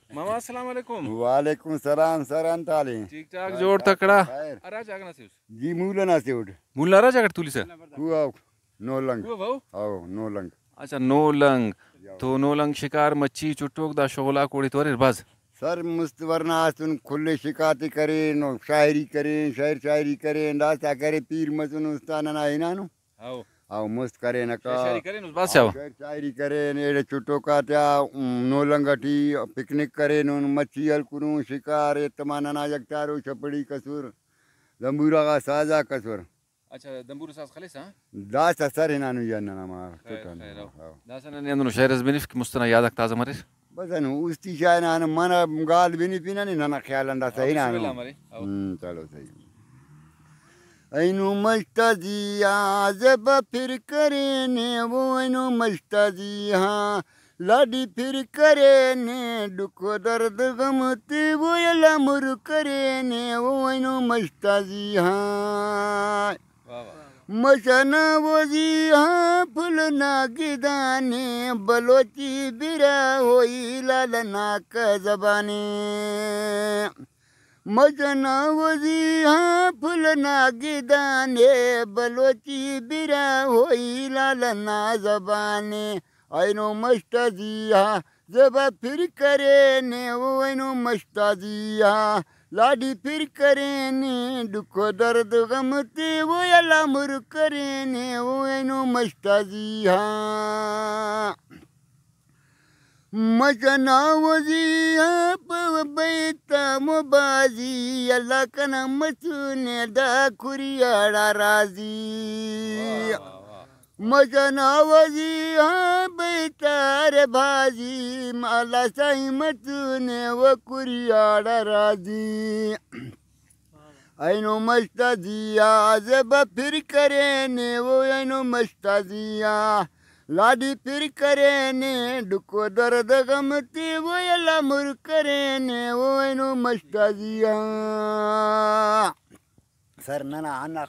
मामा अस्सलाम वालेकुम। वालेकुम सलाम सर अंताले ठीक ठाक जोड़ तकड़ा खैर अरा जागना से जी मूलन से उठ मुल्लारा जागट तुली से कुआ नो लंग हुआ भाऊ आओ नो लंग अच्छा नो लंग तो नो लंग शिकार मच्छी चुट्टोक दा शोला कोड़ी तोरे बाज सर मुस्तवरना आसुन खुले शिकायती करे नो शायरी करे शायरी करे दासा करे पीर मसुन उस्ताना ना इनानु आओ आओ मस्त करे नका शायरी करे नुस बाज चावा शायरी करे ने चुटो का त्या नो लंगटी पिकनिक करे नो मच्छी हल कुनु शिकार तमाना ना यकतारो छपड़ी कसूर जंबूरा का साजा कसूर अच्छा दंबूर सास खलीस हां दास सर इनानु याना ना दासन ने अंदर शायरस बेनिफ मुस्तना यादक ताजा मरे बस अनु उस्ती शायन आन मन गाल बिनी पिना नि ना ख्याल अंदा सही ना चलो सही ऐनु मस्ताजिया जब फिर करे ने वो ऐनु मस्ताजिया लाडी फिर करे ने दुख दर्द गम ते वो यला मुर करे ने वो ऐनु मस्ताजिया मशना वजी हाँ फुल नागिदाने बलोची बिरा होई लालना का जबाने मशना वजी हाँ फुल नागिदाने बलोची बिरा होई लालना जबाने ऐनो मस्ताजिया जब फिर करे ने वो ऐनो मस्ताजिया लाडी फिर करे ने दुख दर्द गम ते वो यला मुर करे ने वो ऐनो मस्ताजिया मजना वजिया बैता मुबाजी अल्लाह कना मचुने दा खुरियाड़ा राजी मजना वजिया बैतार भाजी माला साई मचुने वो कुरियाड़ा राजी ऐनो मस्ताजिया जब फिर करे ने वो ऐनो मस्ताजिया लाडी फिर करे ने दुखो दर्द गमती वो यला मुर करे ने वो ऐनो मस्ताजिया सर ना ना